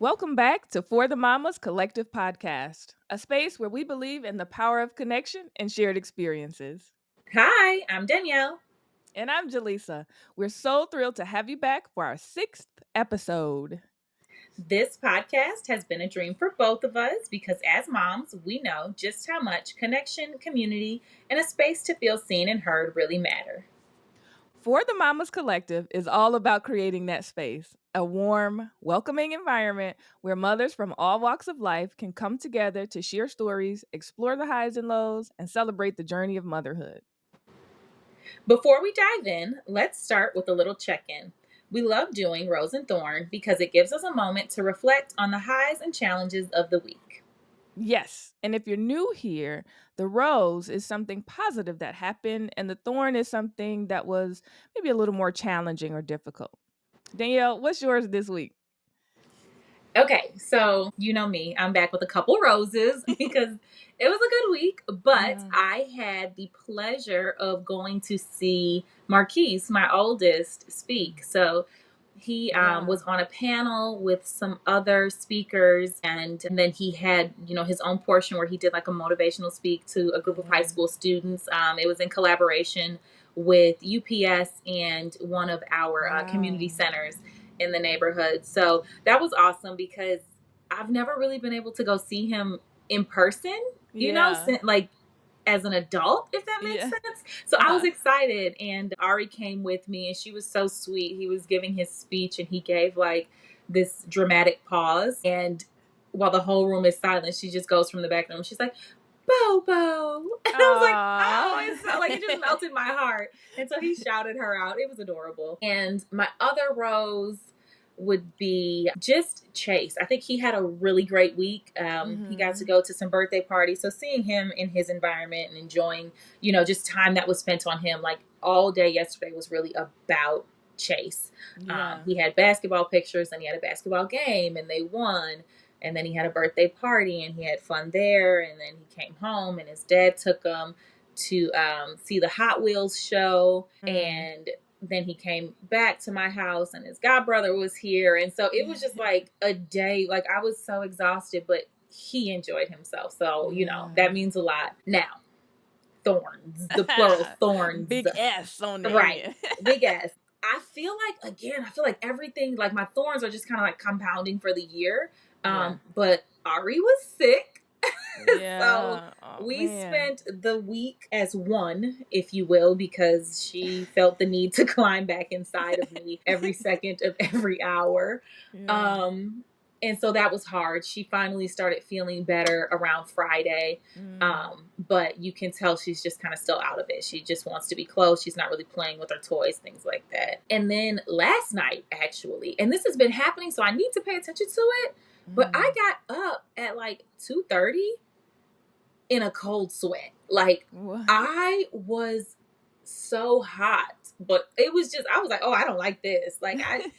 Welcome back to For the Mamas Collective Podcast, a space where we believe in the power of connection and shared experiences. Hi, I'm Danielle. And I'm Jaleesa. We're so thrilled to have you back for our sixth episode. This podcast has been a dream for both of us because as moms, we know just how much connection, community, and a space to feel seen and heard really matter. For the Mamas Collective is all about creating that space, a warm, welcoming environment where mothers from all walks of life can come together to share stories, explore the highs and lows, and celebrate the journey of motherhood. Before we dive in, let's start with a little check in. We love doing Rose and Thorn because it gives us a moment to reflect on the highs and challenges of the week. Yes. And if you're new here, the rose is something positive that happened, and the thorn is something that was maybe a little more challenging or difficult. Danielle, what's yours this week? Okay, so you know me, I'm back with a couple roses because it was a good week, but Yeah. I had the pleasure of going to see Marquise, my oldest, speak. So he Yeah. was on a panel with some other speakers, and then he had, his own portion where he did like a motivational speak to a group of high Yeah. school students. It was in collaboration with UPS and one of our community Wow. centers in the neighborhood. So that was awesome because I've never really been able to go see him in person, Yeah. since, like as an adult, if that makes Yeah. sense. So I was Uh-huh. excited, and Ari came with me, and she was so sweet. He was giving his speech, and he gave like this dramatic pause. And while the whole room is silent, she just goes from the back room. She's like, Bobo. And I was like, oh, it's so, like, it just Aw. melted my heart. And so he shouted her out. It was adorable. And my other rose would be just Chase. I think he had a really great week. He got to Mhm. go to some birthday parties. So seeing him in his environment and enjoying, just time that was spent on him, like all day yesterday was really about Chase. Yeah. He had basketball pictures and he had a basketball game and they won. And then he had a birthday party and he had fun there. And then he came home and his dad took him to see the Hot Wheels show. Mm. And then he came back to my house and his godbrother was here. And so it was just like a day. Like I was so exhausted, but he enjoyed himself. So, Yeah. that means a lot. Now, thorns, the plural thorns. Big S on the Right. end. Big ass. I feel like everything, like my thorns are just kind of like compounding for the year. Yeah. But Ari was sick. So Yeah. Oh we man. spent the week as one, if you will, because she felt the need to climb back inside of me every second of every hour. Yeah. Um, and so that was hard. She finally started feeling better around Friday. Mm. But you can tell she's just kind of still out of it. She just wants to be close. She's not really playing with her toys, things like that. And then last night, actually, and this has been happening, so I need to pay attention to it. But I Mm. got up at like 2:30 in a cold sweat. Like What? I was so hot, but it was just, I was like, oh, I don't like this. Like I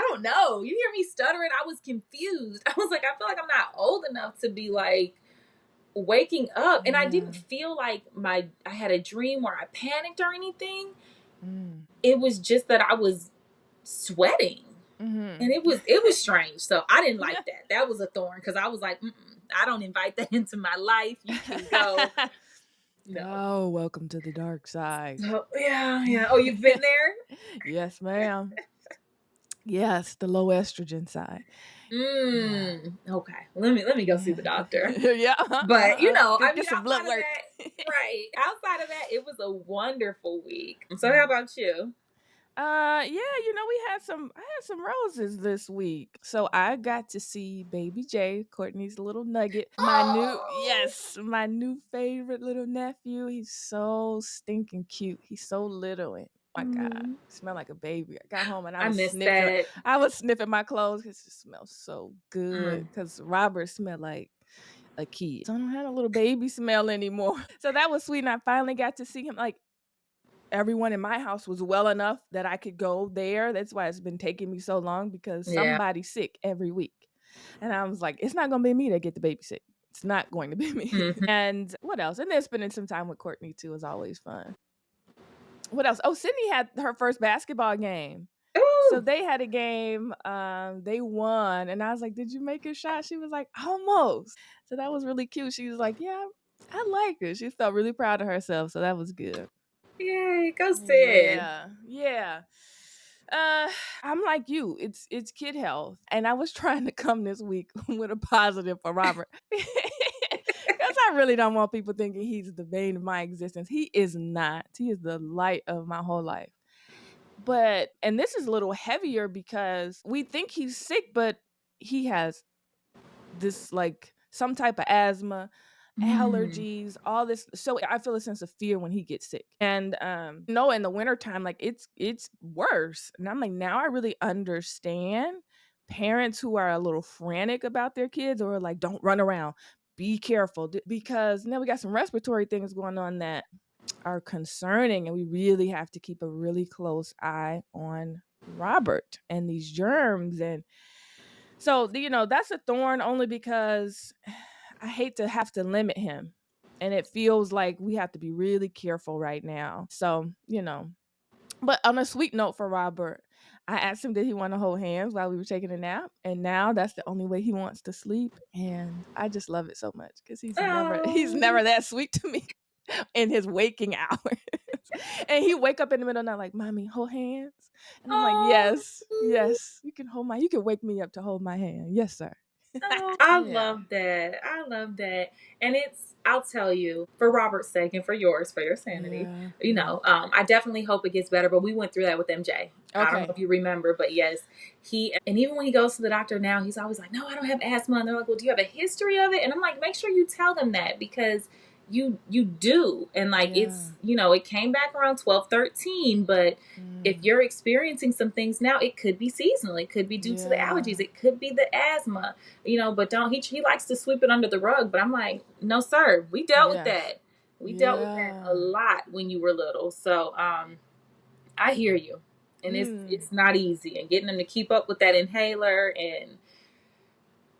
don't know. You hear me stuttering? I was confused. I was like, I feel like I'm not old enough to be like waking up, and I Yeah. didn't feel like I had a dream where I panicked or anything. Mm. It was just that I was sweating, and Mhm. it was strange. So I didn't like that. That was a thorn because I was like, I don't invite that into my life. You can go. No. Oh, welcome to the dark side. So, yeah, yeah. Oh, you've been there? Yes, ma'am. Yes, the low estrogen side. Yeah. Okay. Let me go see Yeah. the doctor. Yeah. But I mean, Get some blood outside of work. that, right? Outside of that, it was a wonderful week. So, how about you? Yeah, I had some roses this week. So I got to see baby Jay, Courtney's little nugget. Oh, My new favorite little nephew. He's so stinking cute. He's so little and my God, mm, smell like a baby. I got home and I missed that. I was sniffing my clothes because it smells so good. Mm, Because Robert smelled like a kid. So I don't have a little baby smell anymore. So that was sweet. And I finally got to see him. Like everyone in my house was well enough that I could go there. That's why it's been taking me so long because yeah. somebody's sick every week. And I was like, it's not going to be me that get the baby sick. It's not going to be me. Mhm. And what else? And then spending some time with Courtney too is always fun. What else? Oh, Sydney had her first basketball game. So they had a game. They won, and I was like, "Did you make a shot?" She was like, "Almost." So that was really cute. She was like, "Yeah, I like it." She felt really proud of herself, so that was good. Yay, go Sid. Yeah, yeah. Uh, I'm like you. It's kid health, and I was trying to come this week with a positive for Robert, because I really don't want people thinking he's the bane of my existence. He is not. He is the light of my whole life. But and this is a little heavier because we think he's sick, but he has this like some type of asthma, Mm. allergies, all this. So I feel a sense of fear when he gets sick. And no, in the wintertime, like it's worse. And I'm like, now I really understand parents who are a little frantic about their kids or like, don't run around. Be careful because now we got some respiratory things going on that are concerning, and we really have to keep a really close eye on Robert and these germs. And so, that's a thorn only because I hate to have to limit him. And it feels like we have to be really careful right now. So, but on a sweet note for Robert, I asked him did he want to hold hands while we were taking a nap, and now that's the only way he wants to sleep, and I just love it so much because he's Oh. never that sweet to me in his waking hours. And he wake up in the middle of the night like, "Mommy, hold hands." And I'm like, Oh. "Yes, yes, you can wake me up to hold my hand. Yes, sir." Oh, I Yeah. love that. I love that. And I'll tell you, for Robert's sake and for yours, for your sanity, Yeah. Yeah. I definitely hope it gets better. But we went through that with MJ. I don't know Okay. if you remember, but yes, and even when he goes to the doctor now, he's always like, no, I don't have asthma. And they're like, well, do you have a history of it? And I'm like, make sure you tell them that because you do. And like, Yeah. it came back around 12, 13, but if Mm. you're experiencing some things now, it could be seasonal. It could be due to the Yeah. allergies. It could be the asthma, but don't he likes to sweep it under the rug. But I'm like, no, sir, we dealt with Yes. that. We dealt with that a Yeah. lot when you were little. So I hear you. And it's Mm. it's not easy. And getting them to keep up with that inhaler and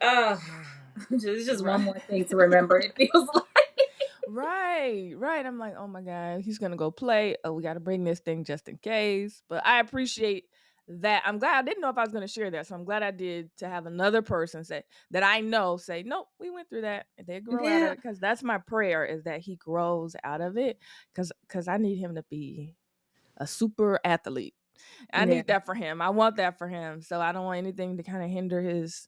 uh Yeah. it's just one Right. more thing to remember. It feels like Right, right. I'm like, oh my God, he's gonna go play. Oh, we gotta bring this thing just in case. But I appreciate that. I'm glad I didn't know if I was gonna share that. So I'm glad I did to have another person say that I know say, nope, we went through that. And they grow out of yeah, it. Cause that's my prayer is that he grows out of it. Cause I need him to be a super athlete. I yeah. need that for him. I want that for him. So I don't want anything to kind of hinder his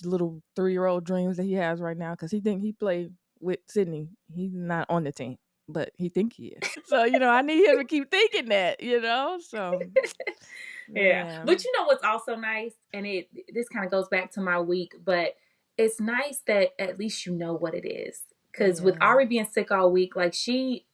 little 3-year-old dreams that he has right now because he think he played with Sydney. He's not on the team, but he think he is. So I need him to keep thinking that. So Yeah. But man, you know what's also nice, and this kind of goes back to my week, but it's nice that at least you know what it is. Because with yeah, Ari being sick all week, like she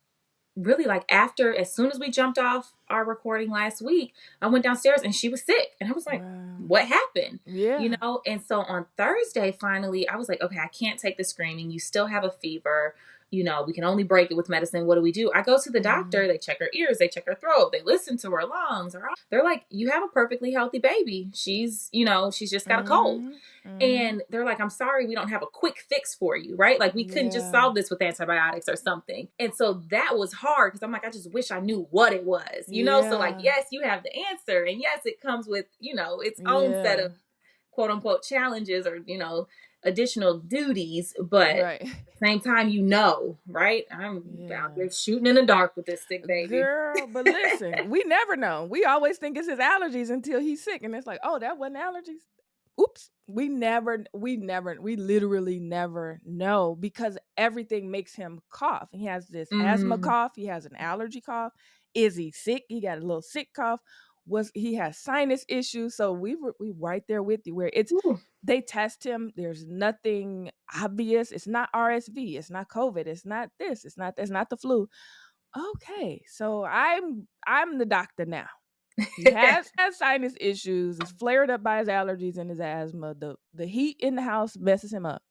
really like after as soon as we jumped off our recording last week, I went downstairs and she was sick. And I was like, wow, what happened? yeah, And so on Thursday, finally, I was like, okay, I can't take the screaming. You still have a fever. We can only break it with medicine. What do we do? I go to the mm, doctor. They check her ears. They check her throat. They listen to her lungs. They're like, you have a perfectly healthy baby. She's just got a cold. mm-hmm, mm-hmm, And they're like, I'm sorry, we don't have a quick fix for you, right? Like, we couldn't just yeah, solve this with antibiotics or something. And so that was hard because I'm like, I just wish I knew what it was. So, like, yeah, yes, you have the answer. And yes, it comes with, its own set yeah, of quote unquote challenges or additional duties. But at right, the same time, right? I'm out yeah. there shooting in the dark with this sick baby. Girl, but listen, we never know. We always think it's his allergies until he's sick, and it's like, oh, that wasn't allergies. Oops. We literally never know because everything makes him cough. He has this asthma Mm. cough. He has an allergy cough. Is he sick? He got a little sick cough. Was he has sinus issues? So we right there with you. Where Ooh. they test him. There's nothing obvious. It's not RSV. It's not COVID. It's not this. It's not. It's not the flu. Okay, so I'm the doctor now. He has sinus issues. It's flared up by his allergies and his asthma. The heat in the house messes him up.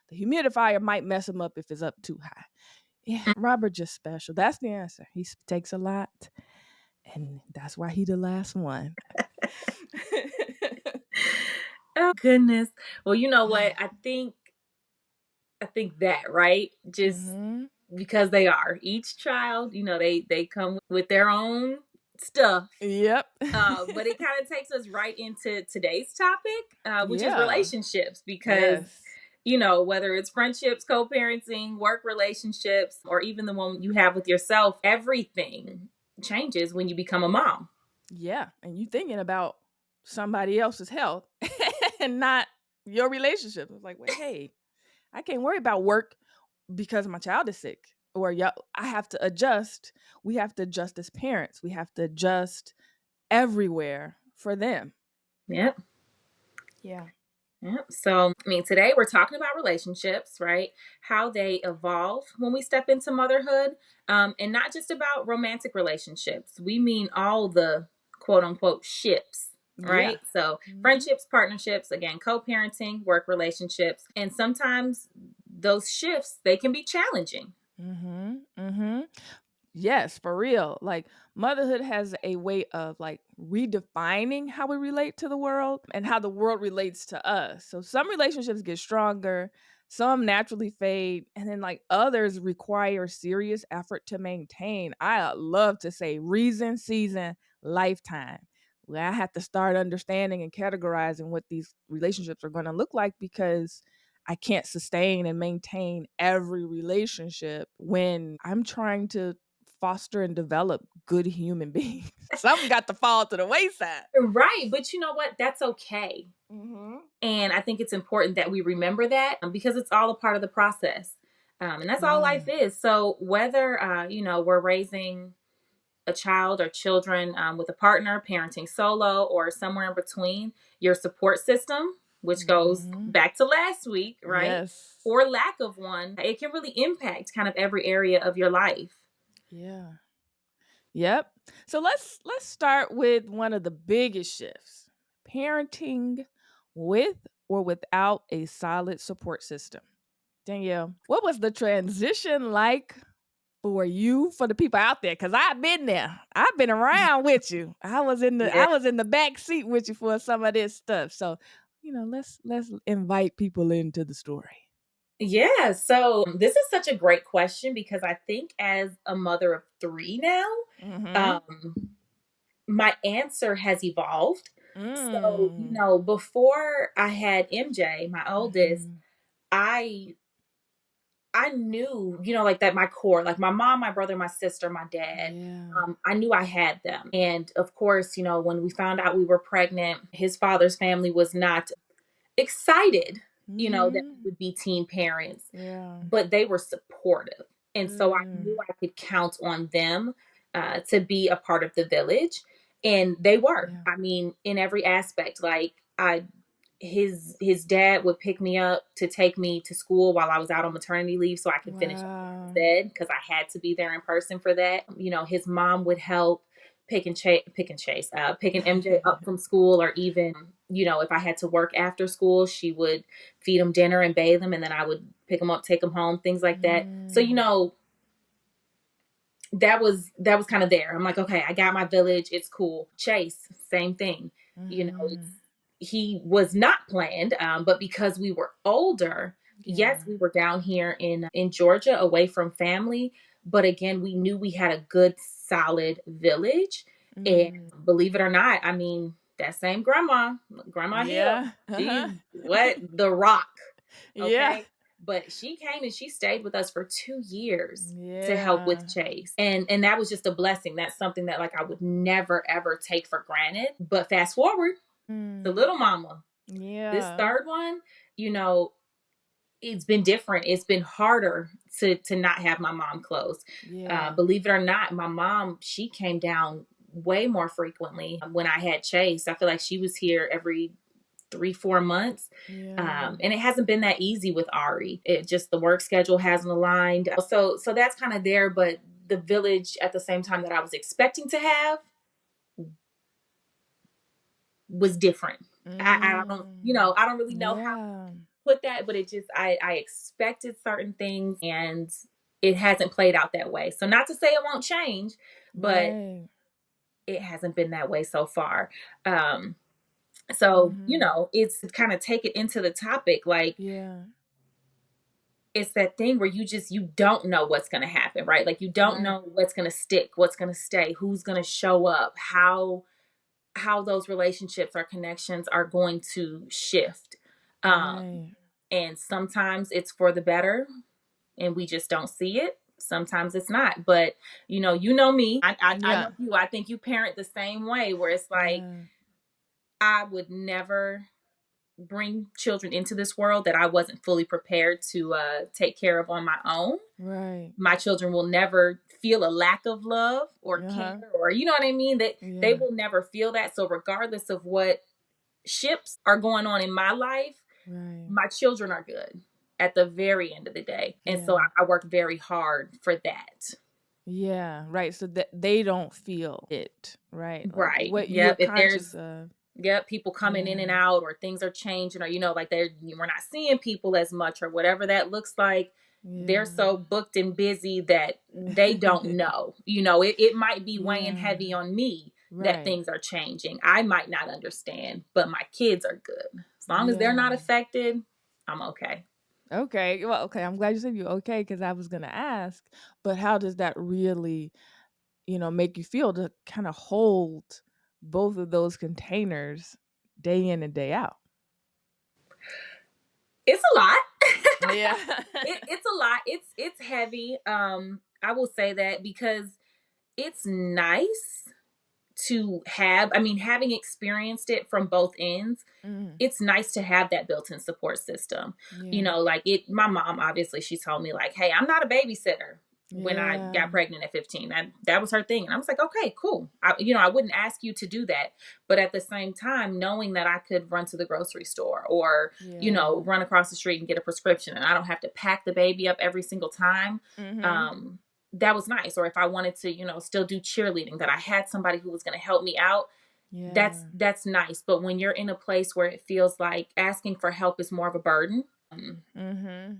The humidifier might mess him up if it's up too high. Yeah, Robert just special. That's the answer. Takes a lot, and that's why he the last one. Oh goodness. Well, you know what? I think that, right? Just Mhm. because they are each child, they come with their own. stuff. Yep. But it kind of takes us right into today's topic, which is Yeah. relationships, because Yes. whether it's friendships, co-parenting, work relationships, or even the one you have with yourself, everything changes when you become a mom. Yeah. And you thinking about somebody else's health and not your relationship. It's like, wait, hey, I can't worry about work because my child is sick. Or I have to adjust. We have to adjust as parents. We have to adjust everywhere for them. Yep. Yeah. Yep. So, I mean, today we're talking about relationships, right? How they evolve when we step into motherhood, and not just about romantic relationships. We mean all the quote unquote ships, Yeah. right? So, Mm-hmm. friendships, partnerships, again, co parenting, work relationships. And sometimes those shifts, they can be challenging. Mm-hmm. Mm-hmm. Yes, for real. Like motherhood has a way of like redefining how we relate to the world and how the world relates to us. So some relationships get stronger, some naturally fade, and then like others require serious effort to maintain. I love to say reason, season, lifetime. Where I have to start understanding and categorizing what these relationships are going to look like because I can't sustain and maintain every relationship when I'm trying to foster and develop good human beings. Some got to fall to the wayside. Right. But you know what? That's okay. Mm-hmm. And I think it's important that we remember that, because it's all a part of the process. And that's all Yeah. life is. So whether, we're raising a child or children, with a partner, parenting solo, or somewhere in between, your support system, which goes Mm-hmm. back to last week, right? Yes. Or lack of one, it can really impact kind of every area of your life. Yeah. Yep. So let's start with one of the biggest shifts. Parenting with or without a solid support system. Danielle, what was the transition like for you, for the people out there? Because I've been there. I've been around with you. Yeah. I was in the back seat with you for some of this stuff. So, let's invite people into the story. Yeah. So this is such a great question, because I think as a mother of three now, Mm-hmm. um, my answer has evolved. So, Mm. before I had MJ, my oldest, Mm-hmm. I I knew, like that my core, like my mom, my brother, my sister, my dad, Yeah. I knew I had them. And of course, when we found out we were pregnant, his father's family was not excited, that we Mm-hmm. would be teen parents, Yeah. but they were supportive. And so I knew Mm. I could count on them, to be a part of the village. And they were. Yeah. I mean, in every aspect. Like, his dad would pick me up to take me to school while I was out on maternity leave so I could finish up what Wow. he said, because I had to be there in person for that. His mom would help picking MJ up from school, or even, if I had to work after school, she would feed him dinner and bathe him, and then I would pick him up, take him home, things like that. So, Mm. that was kind of there. I'm like, okay, I got my village. It's cool. Chase, same thing. It's Mm-hmm. he was not planned, but because we were older, yes, Yeah. we were down here in Georgia, away from family. But again, we knew we had a good, solid village, and Mm. believe it or not, I mean, that same Grandma Hill, Yeah. Uh-huh. she's what the rock. Yeah. Okay. But she came and she stayed with us for 2 years to help Yeah. with Chase. And that was just a blessing. That's something that, like, I would never ever take for granted. But fast forward, the Mm. little mama, this Yeah. third one, you know, it's been different. It's been harder to not have my mom close. Yeah. Believe it or not, my mom, she came down way more frequently when I had Chase. I feel like she was here every 3-4 months. Yeah. And it hasn't been that easy with Ari. It just, the work schedule hasn't aligned. So that's kind of there, but the village at the same time that I was expecting to have was different. I don't, Mm. I don't really know how to Yeah. put that, but it just, I expected certain things, and it hasn't played out that way. So not to say it won't change, but Right. it hasn't been that way so far. Um, so, Mhm. it's kind of take it into the topic, like, Yeah. it's that thing where you don't know what's going to happen, right? Like you don't Right. know what's going to stick, what's going to stay, who's going to show up, how those relationships or connections are going to shift. Right. And sometimes it's for the better and we just don't see it. Sometimes it's not. But you know me. I know Yeah. you. I think you parent the same way where it's like Yeah. I would never bring children into this world that I wasn't fully prepared to take care of on my own. Right. My children will never feel a lack of love or care, Uh-huh. or you know what I mean, that they Yeah. will never feel that. So regardless of what ships are going on in my life, Right. my children are good at the very end of the day. And so Yeah. I work very hard for that. Yeah. Right. So that they don't feel it, right? Like Right. what you're Yep. If conscious there's of. people coming in Yeah. and out or things are changing, or like we're not seeing people as much or whatever that looks like, they're Yeah. so booked and busy that they don't know. It might be weighing Yeah. heavy on me that Right. things are changing. I might not understand, but my kids are good. As long as they're Yeah. not affected, I'm okay. Okay. Well, okay. I'm glad you said you okay because I was gonna ask, but how does that really, make you feel to kind of hold both of those containers day in and day out? It's a lot. Yeah. It's a lot. It's heavy. I will say that because it's nice to have, I mean, having experienced it from both ends, Mm, it's nice to have that built-in support system. yeah. Like my mom, obviously, she told me like, "Hey, I'm not a babysitter." When I Yeah. got pregnant at 15, that was her thing, and I was like, "Okay, cool." I wouldn't ask you to do that, but at the same time, knowing that I could run to the grocery store or Yeah. run across the street and get a prescription, and I don't have to pack the baby up every single time. Mhm. Um, that was nice. Or if I wanted to, still do cheerleading, that I had somebody who was going to help me out, Yeah. that's nice. But when you're in a place where it feels like asking for help is more of a burden, Mhm.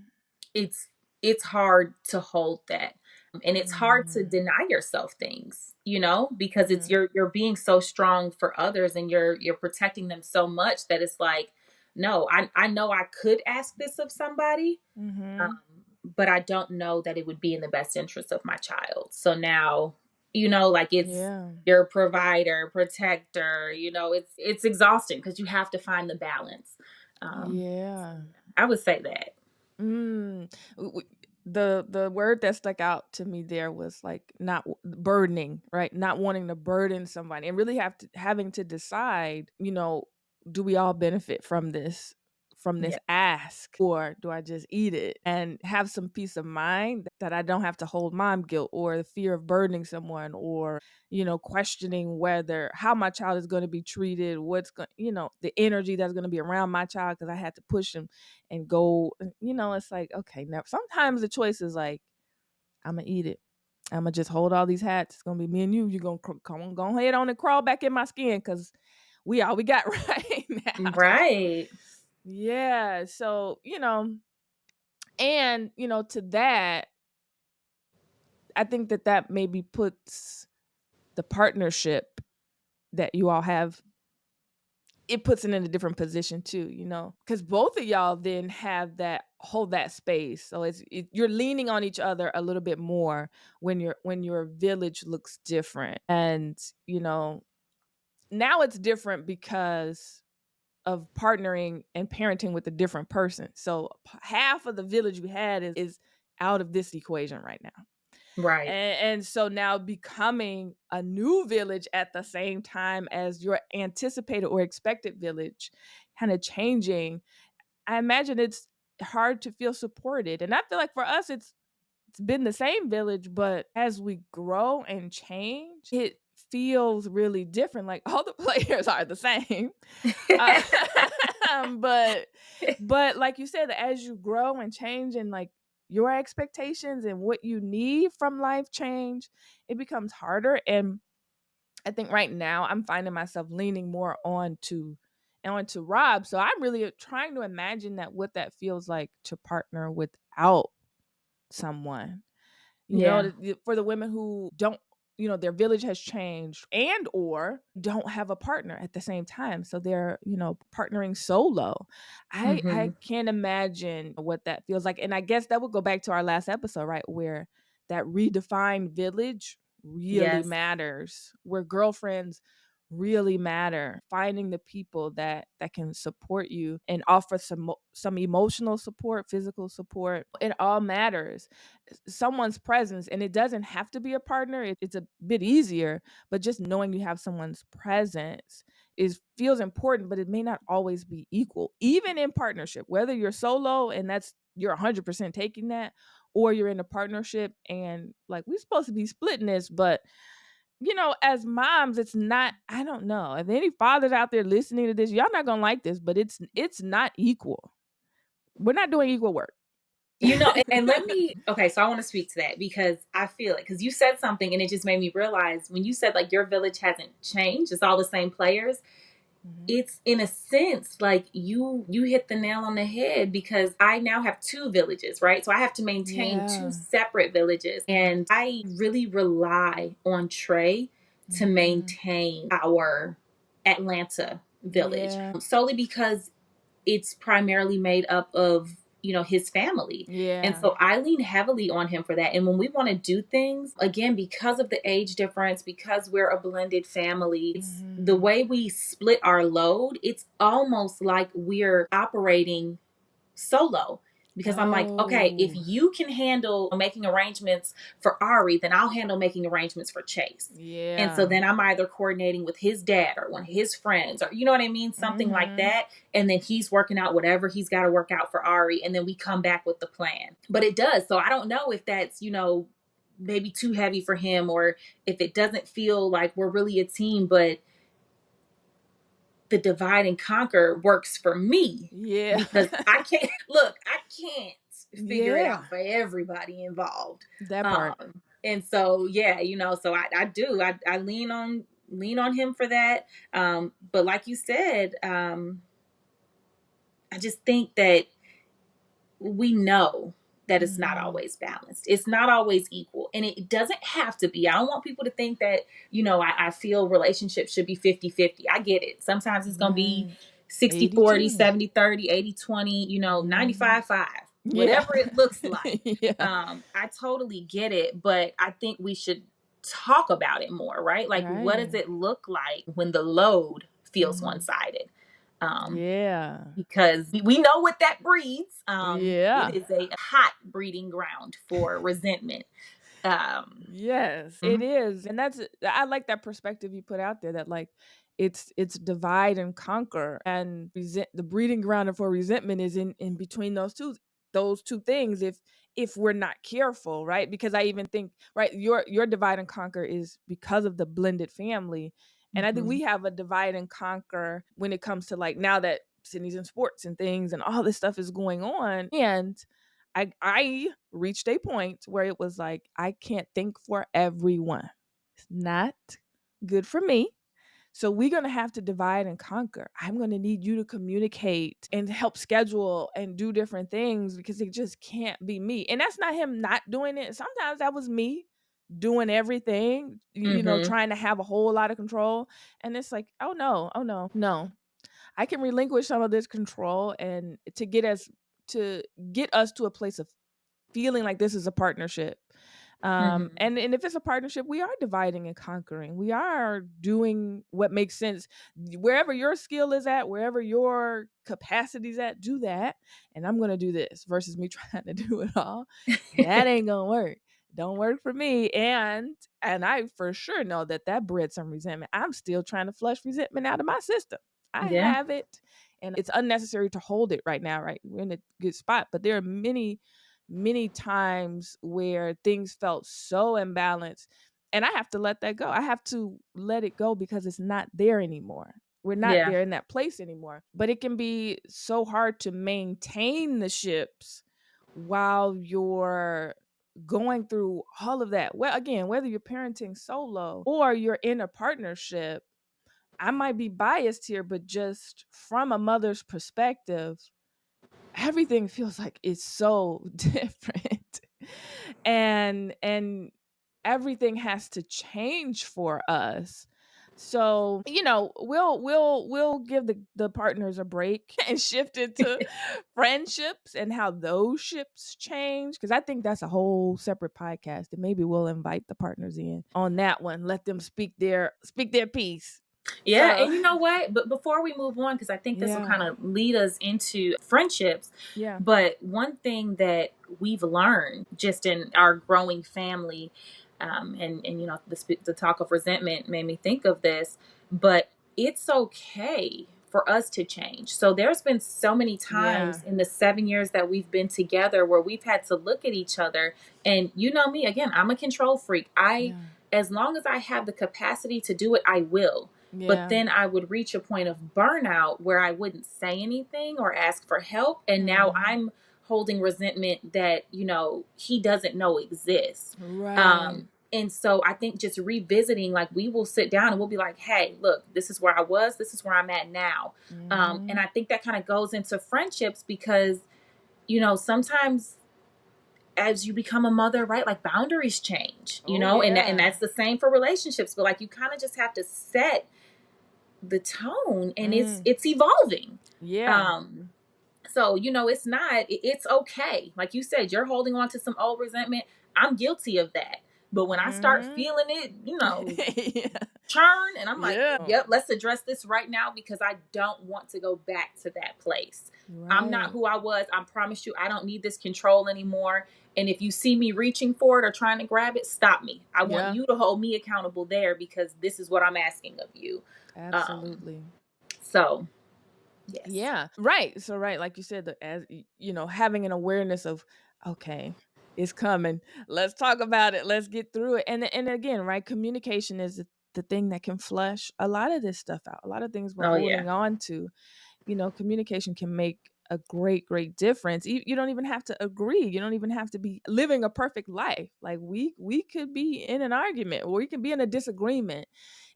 it's it's hard to hold that. And it's hard to Mhm. deny yourself things, because it's Mhm. you're being so strong for others and you're protecting them so much that it's like, no, I know I could ask this of somebody, Mhm. but I don't know that it would be in the best interest of my child. So now, like it's Yeah. your provider, protector, it's exhausting because you have to find the balance. So Yeah. yeah, I would say that. Mm. The word that stuck out to me there was like not burdening, right? Not wanting to burden somebody and really having to decide, do we all benefit from this Yeah. ask or do I just eat it and have some peace of mind that I don't have to hold mom guilt or the fear of burdening someone or questioning whether how my child is going to be treated, what's going, the energy that's going to be around my child because I had to push him and go, it's like, okay, now sometimes the choice is like, I'm gonna eat it. I'm gonna just hold all these hats. It's gonna be me and you. You're gonna come on, go ahead on and crawl back in my skin because we all we got right now. Right. Yeah. So, and, to that, I think that maybe puts the partnership that you all have, it puts it in a different position too, because both of y'all then have that hold that space. So you're leaning on each other a little bit more when your village looks different. And, now it's different because of partnering and parenting with a different person. So half of the village you had is out of this equation right now. Right. And so now becoming a new village at the same time as your anticipated or expected village kind of changing. I imagine it's hard to feel supported. And I feel like for us it's been the same village, but as we grow and change, it feels really different. Like all the players are the same. Uh, but like you said, as you grow and change and like your expectations and what you need from life change, it becomes harder. And I think right now I'm finding myself leaning more onto Rob. So I'm really trying to imagine that what that feels like to partner without someone. Yeah. For the women who don't their village has changed and or don't have a partner at the same time, so they're partnering solo. I Hmm. can't imagine what that feels like, and I guess that would go back to our last episode, right, where that redefined village really Yes. matters, where girlfriends really matter, finding the people that can support you and offer some emotional support, physical support. It all matters. Someone's presence, and it doesn't have to be a partner. It's a bit easier, but just knowing you have someone's presence is feels important, but it may not always be equal, even in partnership, whether you're solo and that's you're 100% taking that, or you're in a partnership and like we're supposed to be splitting this, but as moms, it's not, I don't know. If any fathers out there listening to this, y'all not gonna like this, but it's not equal. We're not doing equal work. And let me, okay, so I want to speak to that because I feel it. Because you said something and it just made me realize when you said like your village hasn't changed, it's all the same players. Mhm. It's in a sense like you hit the nail on the head because I now have two villages, right? So I have to maintain two Yeah. separate villages. And I really rely on Trey to Mhm. maintain our Atlanta village Yeah. solely because it's primarily made up of his family. And Yeah. so I lean heavily on him for that. And when we want to do things, again, because of the age difference, because we're a blended family, it's the Mhm. way we split our load, it's almost like we're operating solo. Because I'm like, okay, if Oh. you can handle making arrangements for Ari, then I'll handle making arrangements for Chase. And so Yeah. then I'm either coordinating with his dad or one of his friends, or you know what I mean? Something like Mhm. that. And then he's working out whatever he's got to work out for Ari. And then we come back with the plan. But it does. So I don't know if that's, maybe too heavy for him or if it doesn't feel like we're really a team, but the divide and conquer works for me Yeah. because I can't look, I can't figure it Yeah. out for everybody involved. That part. And so yeah, so I do. I lean on him for that. But like you said, I just think that we know that it's not Mhm. always balanced. It's not always equal. And it doesn't have to be. I don't want people to think that, I feel relationships should be 50-50. I get it. Sometimes it's going to be Right. 60-40, 80-20. 70-30, 80-20, Mhm. 95-5, Yeah. whatever it looks like. Yeah. I totally get it, but I think we should talk about it more, right? Like, what does Right. it look like when the load feels one Mhm. sided? Um, Yeah. because we know what that breeds. It Yeah. is a hot breeding ground for resentment. Um, Yes, it mhm. is. And I like that perspective you put out there, that like it's divide and conquer, and the breeding ground for resentment is in between those two things, if we're not careful, right? Because I even think, right, your divide and conquer is because of the blended family. And I think Mhm. we have a divide and conquer when it comes to like now that Sydney's in sports and things and all this stuff is going on. And I reached a point where it was like I can't think for everyone. It's not good for me. So we're going to have to divide and conquer. I'm going to need you to communicate and help schedule and do different things because it just can't be me. And that's not him not doing it. Sometimes that was me doing everything, Mhm. trying to have a whole lot of control. And it's like, oh no, oh no, no. I can relinquish some of this control and to get us to a place of feeling like this is a partnership. Mhm. And if it's a partnership, we are dividing and conquering. We are doing what makes sense. Wherever your skill is at, wherever your capacity is at, do that. And I'm gonna do this versus me trying to do it all. That ain't gonna work. Don't work for me. And I for sure know that bred some resentment. I'm still trying to flush resentment out of my system. I Yeah. have it, and it's unnecessary to hold it right now. Right, we're in a good spot, but there are many times where things felt so imbalanced, and I have to let that go. I have to let it go because it's not there anymore. We're not Yeah. there in that place anymore. But it can be so hard to maintain the ships while you're going through all of that. Well, again, whether you're parenting solo or you're in a partnership, I might be biased here, but just from a mother's perspective, everything feels like it's so different. And everything has to change for us. So, we'll give the partners a break and shift into friendships and how those ships change. Because I think that's a whole separate podcast, and maybe we'll invite the partners in on that one. Let them speak their piece. Yeah, So, and you know what? But before we move on, because I think this will yeah, kind of lead us into friendships. yeah, But one thing that we've learned just in our growing family, and the talk of resentment made me think of this. But it's okay for us to change. So there's been so many yeah, times in the 7 years that we've been together where we've had to look at each other, and you know me again, I'm a control freak. yeah, As long as I have the capacity to do it, I will. But yeah. then I would reach a point of burnout where I wouldn't say anything or ask for help. And now Mhm. I'm holding resentment that, he doesn't know exists. Right. And so I think just revisiting, like we will sit down and we'll be like, hey, look, this is where I was, this is where I'm at now. And Mhm. I think that kind of goes into friendships because, sometimes as you become a mother, right? Like boundaries change, Oh and yeah. that's the same for relationships. But like you kind of just have to set the tone, and it's Mm. it's evolving. Yeah. um so it's not it's okay, like you said, you're holding on to some old resentment. I'm guilty of that, but when I start Mhm. feeling it, Yeah. churn, and I'm like, Yeah. yep, let's address this right now because I don't want to go back to that place. I'm not Right. who I was. I promise you, I don't need this control anymore. And if you see me reaching for it or trying to grab it, stop me. I want Yeah. you to hold me accountable there because this is what I'm asking of you. um Absolutely. so yes. Yeah. Right. So right, like you said, having an awareness of, okay, it's coming. Let's talk about it. Let's get through it. And again, right, communication is the thing that can flush a lot of this stuff out. A lot of things we're Oh yeah. holding on to. Communication can make a great, great difference. You don't even have to agree. You don't even have to be living a perfect life. Like we could be in an argument or we can be in a disagreement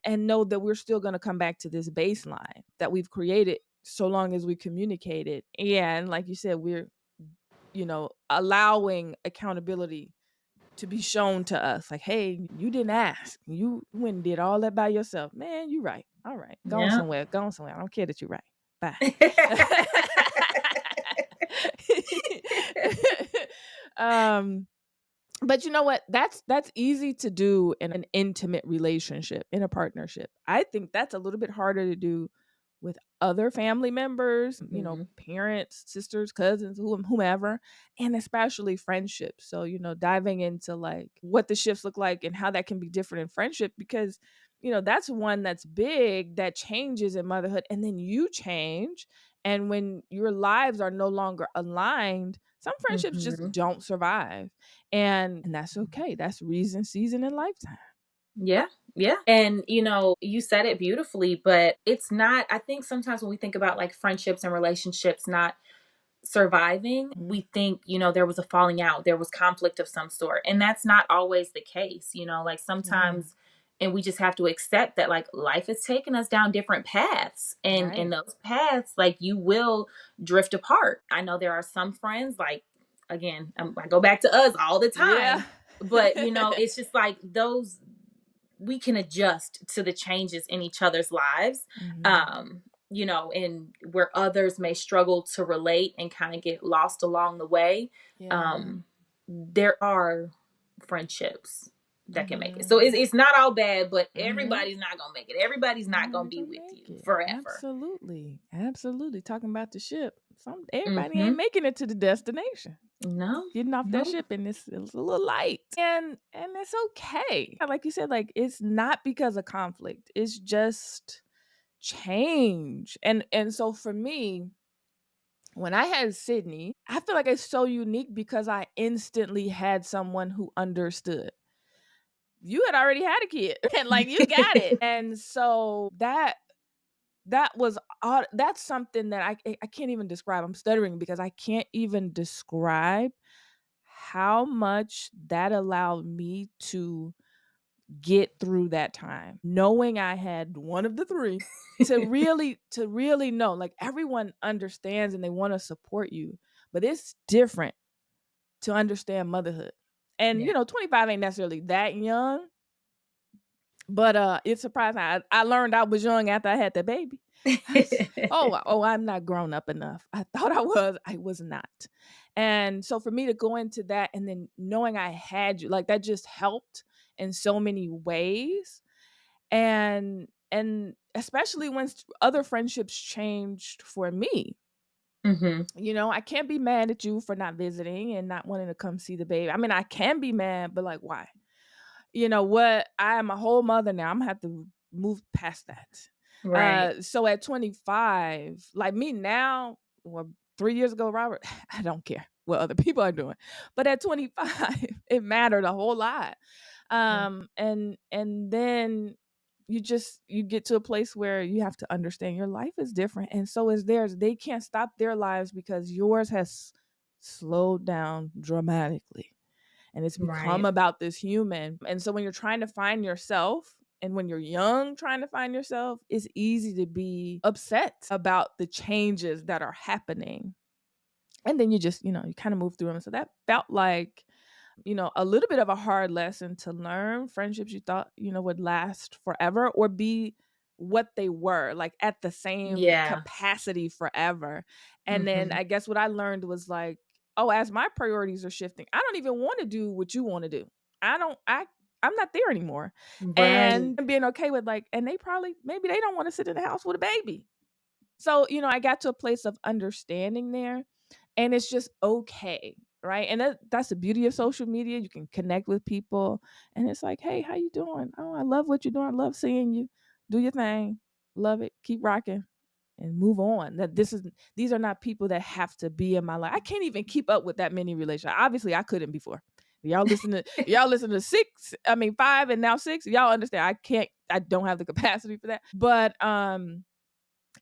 and know that we're still going to come back to this baseline that we've created so long as we communicate it. Yeah, and like you said, we're allowing accountability to be shown to us. Like, hey, you didn't ask. You went and did all that by yourself. Man, you right. All right. Go on Yeah. somewhere. Go on somewhere. I don't care that you're right. Bye. um, but you know what? That's easy to do in an intimate relationship, in a partnership. I think that's a little bit harder to do with other family members, Mhm. parents, sisters, cousins, whomever, and especially friendships. So, diving into like what the shifts look like and how that can be different in friendship because that's one that's big that changes in motherhood and then you change, and when your lives are no longer aligned, some friendships just Mhm. don't survive. And that's okay. That's reason, season, and lifetime. Yeah. Yeah. And you said it beautifully, but it's not, I think sometimes when we think about like friendships and relationships not surviving, Mhm. we think, there was a falling out, there was conflict of some sort. And that's not always the case, like Yeah. sometimes, and we just have to accept that like life has taken us down different paths. And in Right. those paths, like you will drift apart. I know there are some friends, like, again, I go back to us all the Yeah. time, but it's just like those, we can adjust to the changes in each other's lives. Mhm. And where others may struggle to relate and kind of get lost along the way, Yeah. there are friendships that can make it. So Mhm. it's not all bad, but Mhm. everybody's not gonna make it. Everybody's not gonna Not be gonna with make you it. forever. Absolutely. Absolutely. Talking about the ship. Everybody Mm-hmm. ain't making it to the destination. No, Getting off that no. ship and it's a little light. And it's okay. Like you said, like it's not because of conflict. It's just change. And so for me, when I had Sydney, I feel like it's so unique because I instantly had someone who understood. You had already had a kid and like you got it. And so that was odd. That's something that I can't even describe. I'm stuttering because I can't even describe how much that allowed me to get through that time, knowing I had one of the three to really know, like everyone understands and they want to support you, but it's different to understand motherhood. And, Yeah. 25 ain't necessarily that young, but it's surprising. I learned I was young after I had that baby. Oh, I'm not grown up enough. I thought I was. I was not. And so for me to go into that and then knowing I had you, like that just helped in so many ways. And especially when other friendships changed for me. Hmm. I can't be mad at you for not visiting and not wanting to come see the baby. I mean, I can be mad, but like, why? You know what? I am a whole mother now. I'm gonna have to move past that. Right. So at 25, like me now, or 3 years ago, Robert, I don't care what other people are doing. But at 25, it mattered a whole lot. And then you get to a place where you have to understand your life is different and so is theirs. They can't stop their lives because yours has slowed down dramatically, and it's become Right. about this human. And so when you're trying to find yourself, and when you're young trying to find yourself, it's easy to be upset about the changes that are happening. And then you just, you kind of move through them. So that felt like, a little bit of a hard lesson to learn. Friendships you thought, would last forever or be what they were, like at the same Yeah. capacity forever. And then Hmm. I guess what I learned was like, oh, as my priorities are shifting, I don't even want to do what you want to do. I'm not there anymore. Right. And being okay with like, and maybe they don't want to sit in the house with a baby. So, I got to a place of understanding there, and it's just okay, right? And that's the beauty of social media. You can connect with people, and it's like, "Hey, how you doing? Oh, I love what you're doing. I love seeing you. Do your thing. Love it. Keep rocking." And move on. These are not people that have to be in my life. I can't even keep up with that many relationships. Obviously, I couldn't before. Y'all listen to 5 and now 6. Y'all understand. I don't have the capacity for that. But and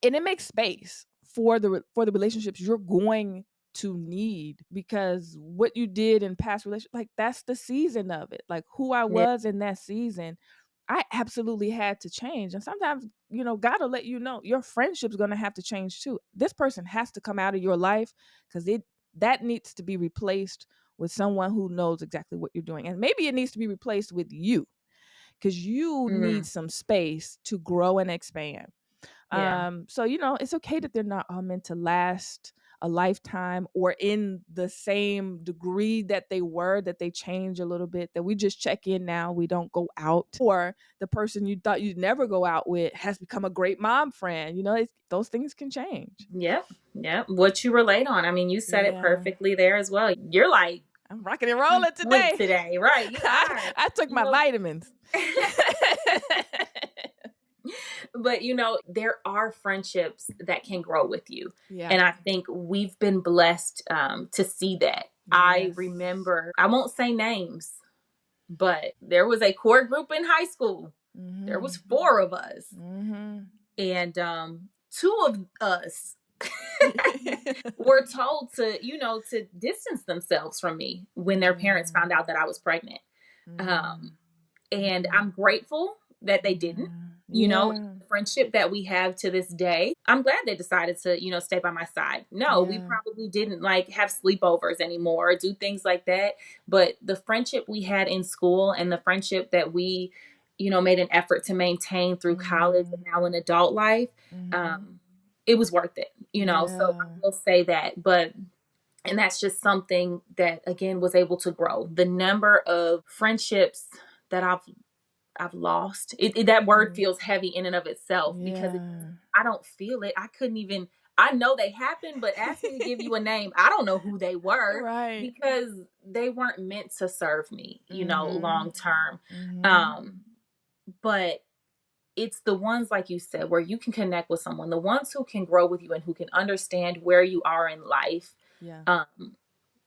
it makes space for the relationships you're going to need, because what you did in past relationships, like that's the season of it. Like who I Yeah. was in that season, I absolutely had to change. And sometimes, God will let you know your friendship's going to have to change too. This person has to come out of your life, because it that needs to be replaced with someone who knows exactly what you're doing. And maybe it needs to be replaced with you, because you need Mm. some space to grow and expand. Yeah. So it's okay that they're not all meant to last a lifetime or in the same degree that they were, that they change a little bit, that we just check in now, we don't go out. Or the person you thought you'd never go out with has become a great mom friend. Those things can change. Yep. Yep. What you relate on. I mean, you said it Yeah. perfectly there as well. You're like I'm rocking and on rolling point today. today, right? You I, are. I took You my know, vitamins. but there are friendships that can grow with you. Yeah. And I think we've been blessed to see that. I Yes. remember, I won't say names, but there was a core group in high school. There was Mm-hmm. 4 of us. Mm-hmm. And 2 of us were told to distance themselves from me when their parents Yeah. found out that I was pregnant. Mm. Um, and I'm grateful that they didn't. Yeah. The friendship that we have to this day, I'm glad they decided to, stay by my side. No, we Yeah. probably didn't like have sleepovers anymore or do things like that. But the friendship we had in school and the friendship that we, made an effort to maintain through college and Mhm. now in adult life, Mhm. um, it was worth it. So I Yeah. will say that. But and that's just something that again was able to grow. The number of friendships that I've lost. That word Mhm. feels heavy in and of itself because Yeah. I don't feel it. I couldn't even. I know they happened, but ask me to give you a name. I don't know who they were Right. because they weren't meant to serve me, long Mhm. term. Mhm. Um, but it's the ones like you said where you can connect with someone, the ones who can grow with you and who can understand where you are in life. Yeah, Um,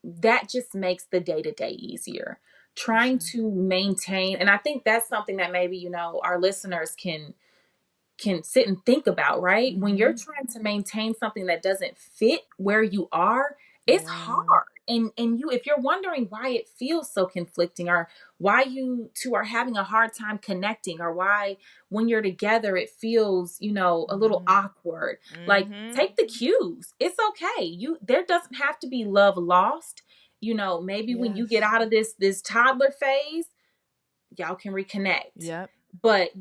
that just makes the day to day easier. for Trying sure. to maintain, and I think that's something that maybe our listeners can sit and think about, right? When you're Mhm. trying to maintain something that doesn't fit where you are, it's Yeah. hard. And if you're wondering why it feels so conflicting or why you two are having a hard time connecting or why when you're together it feels, a little Mhm. awkward. Like Mhm. take the cues. It's okay. There doesn't have to be love lost. maybe when you get Yes. out of this toddler phase, y'all can reconnect. Yep. But,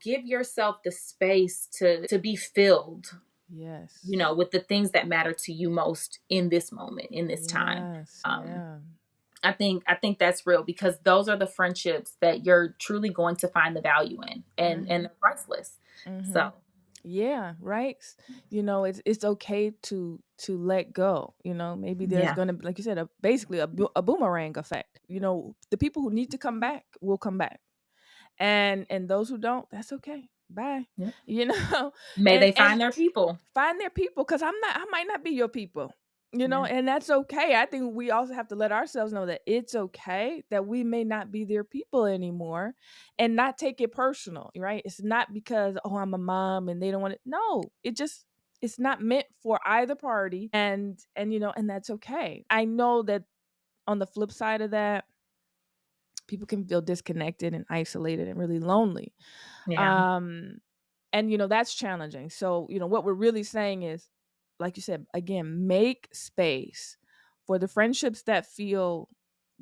give yourself the space to be filled, Yes. with the things that matter to you most in this moment, in this time. Yes. Yeah. I think that's real, because those are the friendships that you're truly going to find the value in, and they're priceless. Mm-hmm. So Yeah, right. It's okay to let go. Maybe there's yeah. gonna be, like you said, basically a boomerang effect. The people who need to come back will come back, and those who don't, that's okay. Bye. Yep. You know, May and they find their people. find their people, because I might not be your people. Yeah. And that's okay. I think we also have to let ourselves know that it's okay that we may not be their people anymore, and not take it personal, right? It's not because, oh, I'm a mom and they don't want it. No, it's not meant for either party, and that's okay. I know that on the flip side of that, people can feel disconnected and isolated and really lonely. Yeah. And that's challenging. So what we're really saying is, like you said, again, make space for the friendships that feel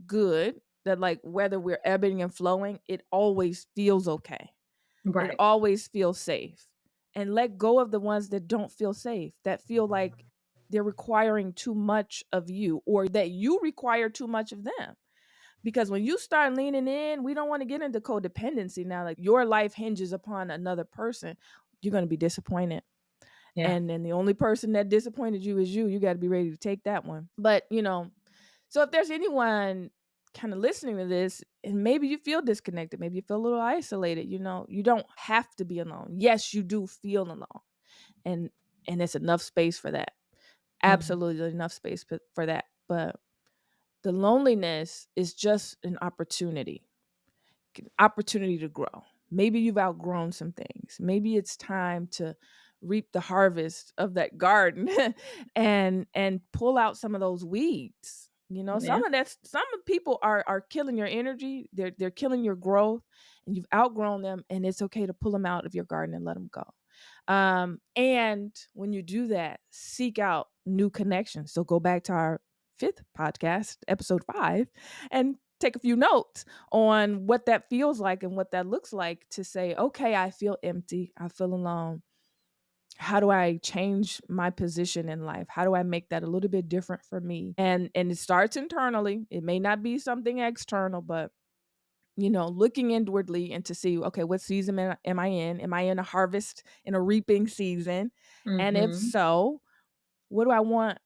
good, that, like, whether we're ebbing and flowing, it always feels okay, it Right. always feels safe. And let go of the ones that don't feel safe, that feel like they're requiring too much of you, or that you require too much of them. Because when you start leaning in, we don't want to get into codependency now. Like, your life hinges upon another person, you're going to be disappointed. Yeah. And then the only person that disappointed you is you. You got to be ready to take that one. But, so if there's anyone kind of listening to this, and maybe you feel disconnected, maybe you feel a little isolated, you don't have to be alone. Yes, you do feel alone. And it's enough space for that. Mhm. Absolutely enough space for that. But the loneliness is just an opportunity to grow. Maybe you've outgrown some things. Maybe it's time to reap the harvest of that garden and pull out some of those weeds. Yeah. Some of people are killing your energy. They're killing your growth, and you've outgrown them, and it's okay to pull them out of your garden and let them go. And when you do that, seek out new connections. So go back to our fifth podcast, episode 5, and take a few notes on what that feels like and what that looks like, to say, okay, I feel empty, I feel alone. How do I change my position in life? How do I make that a little bit different for me? And it starts internally. It may not be something external, but looking inwardly, and to see, okay, what season am I in? Am I in a harvest, in a reaping season? And if Mhm. so, what do I want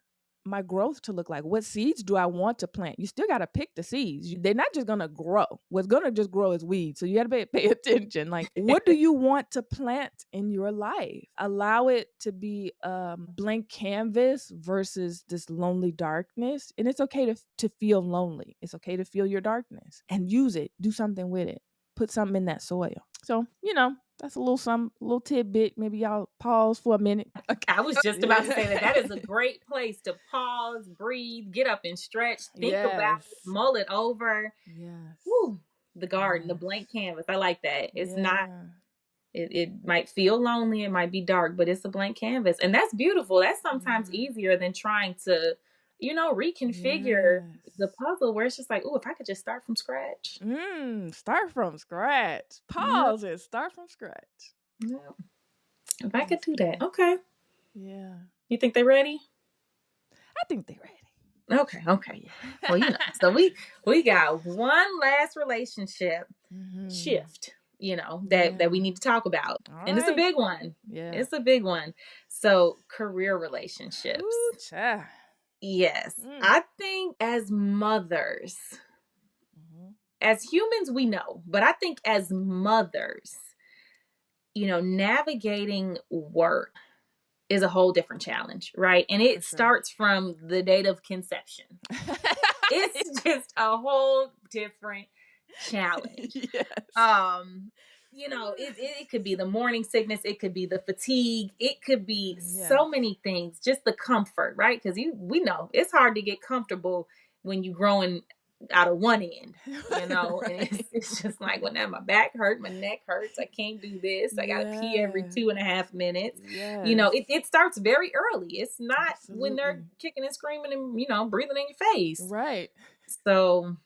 my growth to look like? What seeds do I want to plant? You still got to pick the seeds. They're not just going to grow. What's going to just grow is weeds. So you got to pay attention. Like, what do you want to plant in your life? Allow it to be blank canvas versus this lonely darkness. And it's okay to feel lonely. It's okay to feel your darkness, and use it. Do something with it. Put something in that soil. So, that's a little tidbit. Maybe y'all pause for a minute. I was just about to say that is a Yeah. great place to pause, breathe, get up and stretch, think about it, Yes. mull it over. Yes. Woo. The garden, the Yes. blank canvas. I like that. It's not, Yeah. it might feel lonely, it might be dark, but it's a blank canvas. And that's beautiful. That's sometimes Yeah. easier than trying to, reconfigure the Yes. puzzle, where it's just like, oh, if I could just start from scratch. Start from scratch. Yep. Pause and start from scratch. Yep. If I could That's do that. good. Okay. Yeah. You think they're ready? I think they're ready. Okay, okay. Yeah. Well, so we got one last relationship Mm-hmm. shift, that Yeah. we need to talk about. All And it's a right. big one. Yeah. It's a big one. So, career relationships. Ooh, child. Yes. Mm. I think as mothers, Mm-hmm. as humans we know, but I think as mothers, navigating work is a whole different challenge, right? And For it sure. starts from the date of conception. It's just a whole different challenge. Yes. It could be the morning sickness, it could be the fatigue, it could be Yeah. so many things, just the comfort, right? Because we know it's hard to get comfortable when you growing out of one end, you know, and it's just like, well, now my back hurt, my neck hurts, I can't do this, I gotta pee every Yeah. 2.5 minutes. You know, Yes. it starts very early. It's not when they're Absolutely. kicking and screaming and, you know, breathing in your face. Right. So,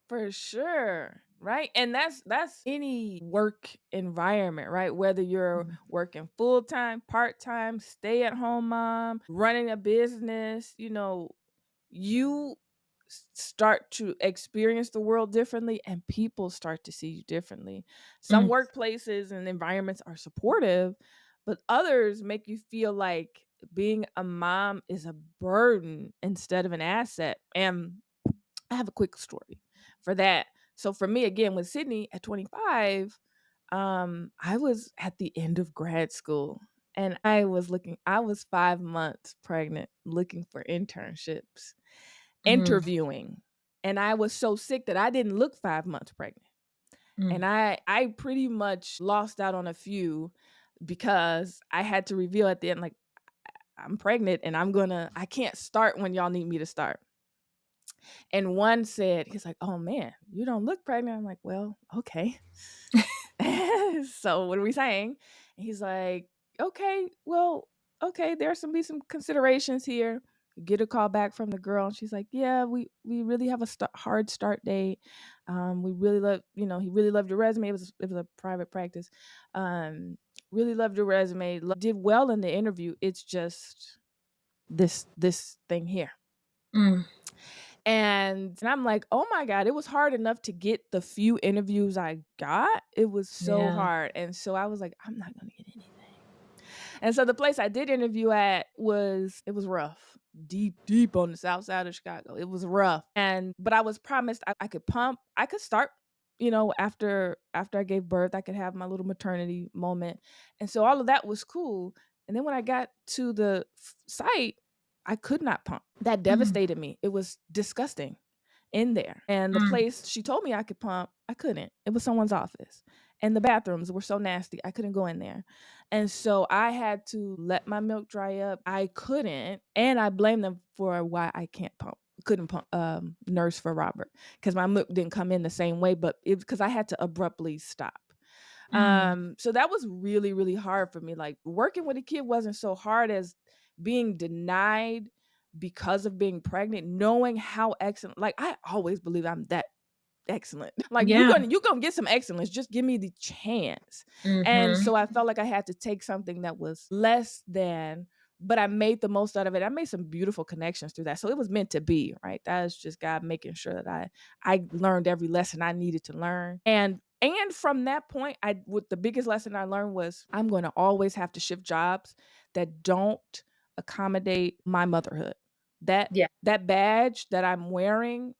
For sure. Right. And that's any work environment, right? Whether you're mm, working full time, part time, stay at home mom, running a business, you start to experience the world differently and people start to see you differently. Some mm, workplaces and environments are supportive, but others make you feel like being a mom is a burden instead of an asset. And I have a quick story for that. So for me, again, with Sydney at 25, I was at the end of grad school and I was 5 months pregnant looking for internships, mm, interviewing. And I was so sick that I didn't look 5 months pregnant. mm, And I pretty much lost out on a few because I had to reveal at the end, like, I'm pregnant and I can't start when y'all need me to start. And one said, he's like, "Oh man, you don't look pregnant." I'm like, "Well, okay." So what are we saying? And he's like, "Okay, well, okay, there's some considerations here." Get a call back from the girl, and she's like, "Yeah, we really have a hard start date. We really love, he really loved your resume. It was a private practice. Really loved your resume. Did well in the interview. It's just this thing here." mm. And I'm like, "Oh my god, it was hard enough to get the few interviews I got. It was so Yeah. hard." And so I was like, "I'm not gonna get anything." And so the place I did interview at it was rough. Deep, deep on the south side of Chicago. It was rough. But I was promised I could pump. I could start, after I gave birth, I could have my little maternity moment. And so all of that was cool. And then when I got to the site, I could not pump. That Mm, devastated me. It was disgusting in there. And the mm, place she told me I could pump, I couldn't. It was someone's office. And the bathrooms were so nasty, I couldn't go in there. And so I had to let my milk dry up. I couldn't, and I blame them for why I can't pump. Couldn't pump, nurse for Robert because my milk didn't come in the same way, but it because I had to abruptly stop. mm. So that was really, really hard for me. Like working with a kid wasn't so hard as being denied because of being pregnant, knowing how excellent. Like I always believe I'm that excellent. Like Yeah. you gonna get some excellence. Just give me the chance. And Mhm. so I felt like I had to take something that was less than, but I made the most out of it. I made some beautiful connections through that. So it was meant to be, right? That is just God making sure that I learned every lesson I needed to learn. And from that point, what the biggest lesson I learned was I'm going to always have to shift jobs that don't accommodate my motherhood. That Yeah. that badge that I'm wearing,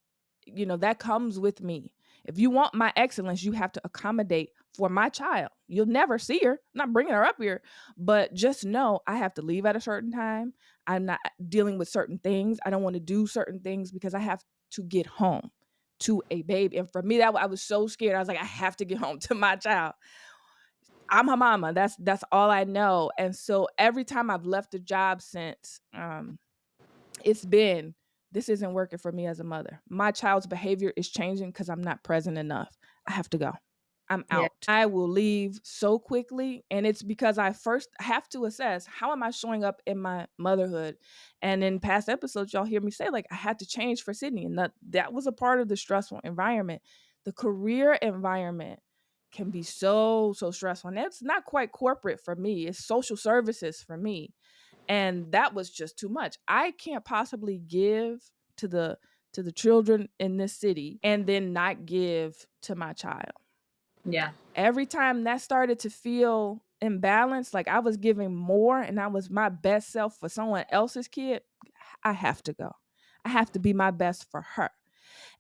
that comes with me. If you want my excellence, you have to accommodate for my child. You'll never see her. I'm not bringing her up here, but just know I have to leave at a certain time. I'm not dealing with certain things. I don't want to do certain things because I have to get home to a baby. And for me, that I was so scared. I was like, I have to get home to my child. I'm her mama. That's all I know. And so every time I've left a job since, it's been, this isn't working for me as a mother. My child's behavior is changing because I'm not present enough. I have to go. I'm Yeah. out. I will leave so quickly. And it's because I first have to assess, how am I showing up in my motherhood? And in past episodes, y'all hear me say, like, I had to change for Sydney. And that was a part of the stressful environment. The career environment can be so, so stressful. And that's not quite corporate for me. It's social services for me, and that was just too much. I can't possibly give to the children in this city and then not give to my child. Yeah. Every time that started to feel imbalanced, like I was giving more and I was my best self for someone else's kid, I have to go. I have to be my best for her.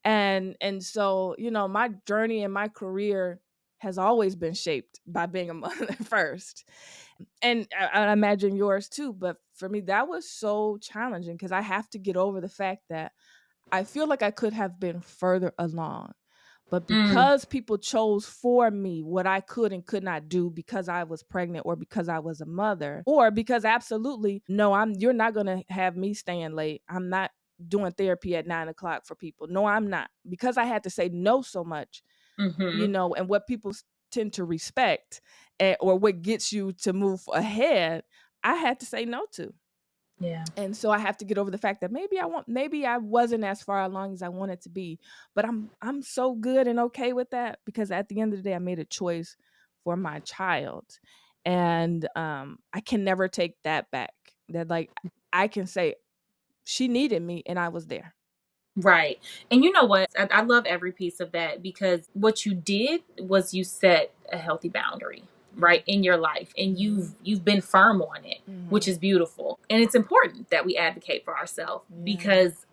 And so, my journey and my career has always been shaped by being a mother first. And I imagine yours too, but for me that was so challenging because I have to get over the fact that I feel like I could have been further along. But Mm. because people chose for me what I could and could not do because I was pregnant or because I was a mother, or because absolutely no, you're not going to have me staying late. I'm not doing therapy at 9 o'clock for people. No, I'm not, because I had to say no so much, Mm-hmm. and what people tend to respect, or what gets you to move ahead, I had to say no to. Yeah. And so I have to get over the fact that maybe I wasn't as far along as I wanted to be, but I'm so good and okay with that, because at the end of the day I made a choice for my child. And I can never take that back. That, like, I can say she needed me and I was there. Right. And you know what? I love every piece of that, because what you did was you set a healthy boundary, Yeah. right, in your life, and Mhm. you've been firm on it, which Mhm. is beautiful. And it's important that we advocate for ourselves, Yeah. because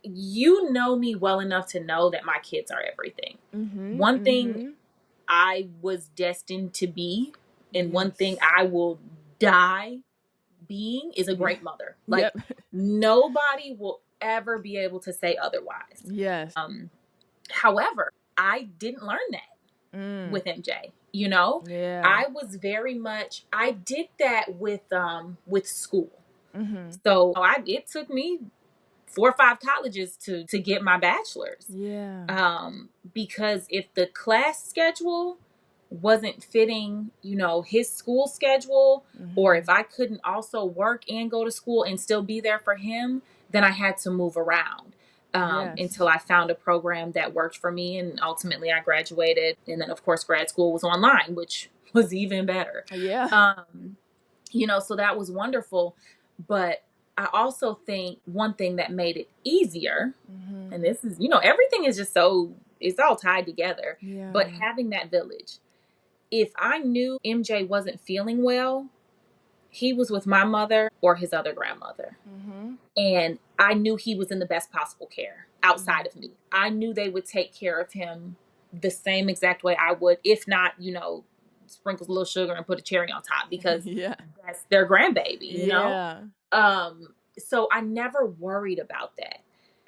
you know me well enough to know that my kids are everything. Mhm. One thing Mhm. I was destined to be, and one thing Yes. I will die being, is a Yeah. great mother. Like, Yep. nobody will ever be able to say otherwise. Yes. However, I didn't learn that Mm. with MJ. You know, Yeah. I was very much, I did that with school. Mhm. So it took me 4 or 5 colleges to get my bachelor's. Yeah. Because if the class schedule wasn't fitting, his school schedule, or if Mhm. I couldn't also work and go to school and still be there for him, then I had to move around, until Yes. I found a program that worked for me. And ultimately I graduated. And then, of course, grad school was online, which was even better. Yeah. So that was wonderful. But I also think one thing that made it easier, and Mhm. this is, everything is just it's all tied together, but Yeah. having that village. If I knew MJ wasn't feeling well, he was with my mother or his other grandmother. Mhm. And I knew he was in the best possible care outside Mhm. of me. I knew they would take care of him the same exact way I would, if not, sprinkles a little sugar and put a cherry on top, because Yeah. that's their grandbaby. Yeah. So I never worried about that.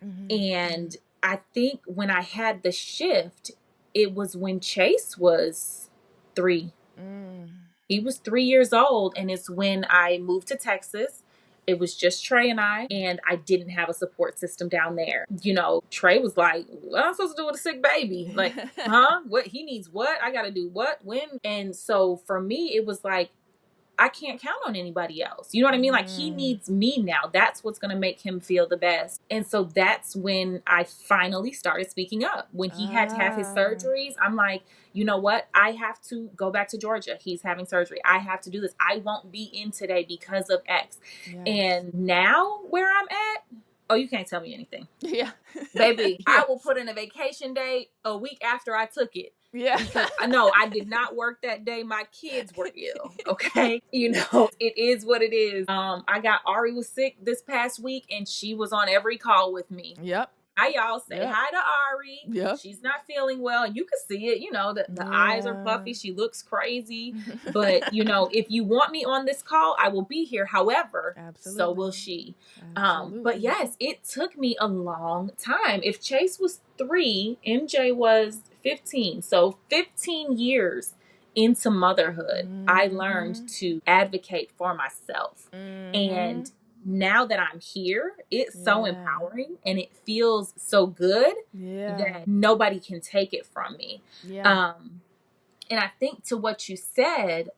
Mhm. And I think when I had the shift, it was when Chase was 3. Mm. He was 3 years old, and it's when I moved to Texas. It was just Trey and I didn't have a support system down there. Trey was like, "What am I supposed to do with a sick baby? Like, huh? What he needs? What I got to do? What? When?" And so for me, it was like, I can't count on anybody else. You know what I mean? Like, he Mm. needs me now. That's what's going to make him feel the best. And so that's when I finally started speaking up. When he had to have his Ah. surgeries, I'm like, you know what? I have to go back to Georgia. He's having surgery. I have to do this. I won't be in today because of X. Yes. And now where I'm at, oh, you can't tell me anything. Yeah. Baby, I will Yes. put in a vacation day a week after I took it, Yeah. because I know I did not work that day. My kids were ill. Okay. It is what it is. I got Ari was sick this past week, and she was on every call with me. Yep. Hi, y'all. Say Yep. hi to Ari. Yep. She's not feeling well. And you can see it. The eyes are Yeah. puffy. She looks crazy. But, if you want me on this call, I will be here. However, so will Absolutely. she. But Absolutely. yes, it took me a long time. If Chase was 3, MJ was 15. So 15 years into motherhood, I learned Mhm. to advocate for myself. And Mhm. now that I'm here, it's so Yeah. empowering and it feels so good Yeah. that nobody can take it from me. Yeah. Um, and I think to what you said,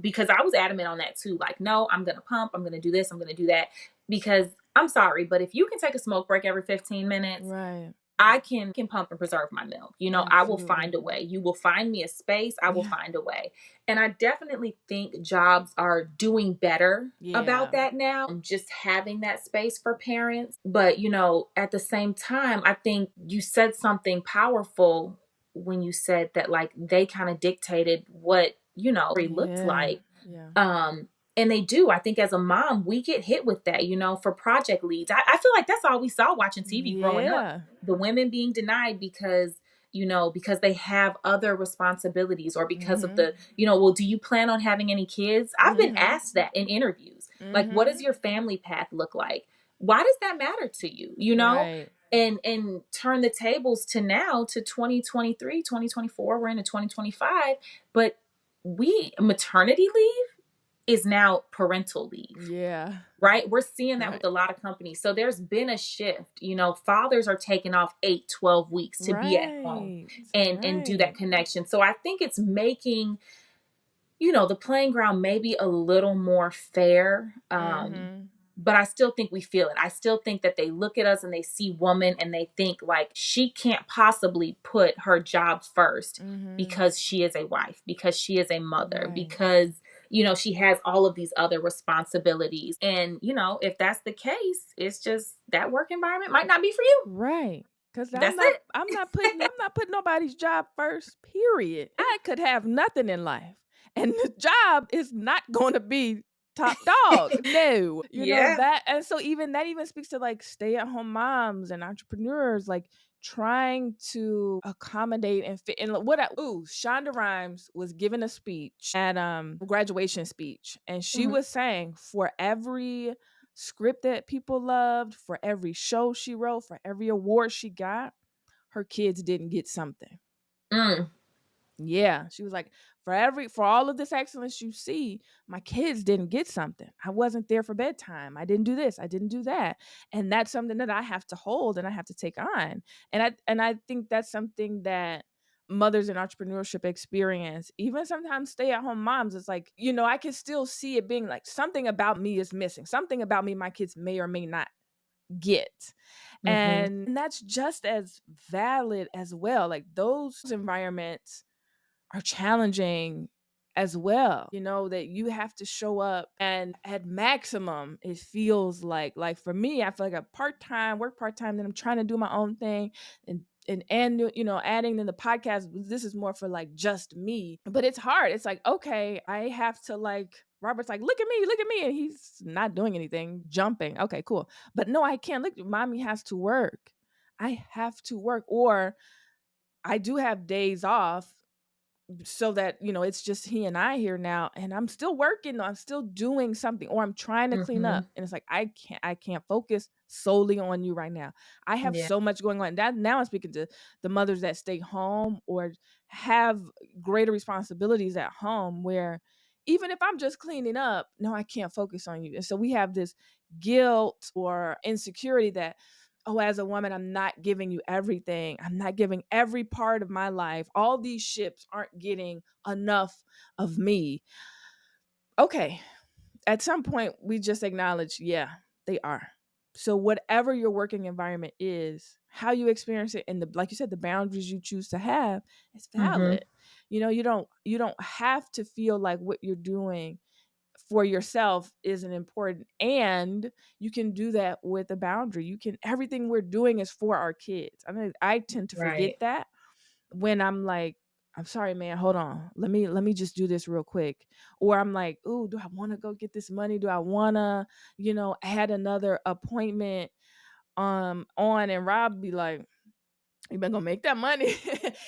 because I was adamant on that too, like, no, I'm going to pump, I'm going to do this, I'm going to do that. Because I'm sorry, but if you can take a smoke break every 15 minutes, Right. I can pump and preserve my milk. I will find Absolutely. a way. You will find me a space. I will Yeah. find a way. And I definitely think jobs are doing better about Yeah. that now, just having that space for parents. But, at the same time, I think you said something powerful when you said that, like, they kind of dictated what, it looked Yeah. like. Yeah. Um, and they do. I think as a mom, we get hit with that, for project leads. I feel like that's all we saw watching TV growing up. Yeah. The women being denied because they have other responsibilities, or because of Mhm. well, do you plan on having any kids? I've been Mhm. asked that in interviews. Like, what does Mhm. your family path look like? Why does that matter to you? Right. And turn the tables to now, to 2023, 2024. We're into 2025, but maternity leave is now parental leave. Yeah. Right? We're seeing that Right. with a lot of companies. So there's been a shift. fathers are taking off 8, 12 weeks to be at home Right. and do that Right. connection. So I think it's making, the playing ground maybe a little more fair. Mhm. But I still think we feel it. I still think that they look at us and they see woman and they think like she can't possibly put her job first Mhm. because she is a wife, because she is a mother, Right. because she has all of these other responsibilities. And if that's the case, it's just that work environment might not be for you. Right. Cuz That's it. I'm not putting nobody's job first, period. I could have nothing in life and the job is not going to be top dog. No. Yeah. That, and so even that even speaks to like stay-at-home moms and entrepreneurs, like trying to accommodate and fit. And Shonda Rhimes was giving a speech at graduation speech, and she Mhm. was saying for every script that people loved, for every show she wrote, for every award she got, her kids didn't get something. Mm. Yeah, she was like, for all of this excellence you see, my kids didn't get something. I wasn't there for bedtime. I didn't do this. I didn't do that. And that's something that I have to hold and I have to take on. And I think that's something that mothers in entrepreneurship experience. Even sometimes stay-at-home moms, it's like, I can still see it being like something about me is missing. Something about me my kids may or may not get. Mhm. And that's just as valid as well. Like those environments are challenging as well. That you have to show up, and at maximum it feels like for me, I feel like a part-time, then I'm trying to do my own thing, and adding in the podcast, this is more for like just me. But it's hard. It's like, okay, I have to, like, Robert's like, look at me, and he's not doing anything, jumping. Okay, cool. But no, I can't. Look, mommy has to work. I have to work, or I do have days off, so that it's just he and I here now, and I'm still working, I'm still doing something, or I'm trying to clean up, Mhm. and it's like I can't focus solely on you right now. I have Yeah. so much going on. That now I'm speaking to the mothers that stay home or have greater responsibilities at home, where even if I'm just cleaning up, no, I can't focus on you. And so we have this guilt or insecurity that, oh, as a woman, I'm not giving you everything. I'm not giving every part of my life. All these ships aren't getting enough of me. Okay. At some point, we just acknowledge, yeah, they are. So whatever your working environment is, how you experience it, and like you said, the boundaries you choose to have, it's Mhm. valid. You don't have to feel like what you're doing for yourself isn't important, and you can do that with a boundary. Everything we're doing is for our kids. I mean, I tend to forget Right. that when I'm like, I'm sorry, man, hold on, let me just do this real quick. Or I'm like, ooh, do I want to go get this money? Do I want to add another appointment on? And Rob be like, you been gonna make that money.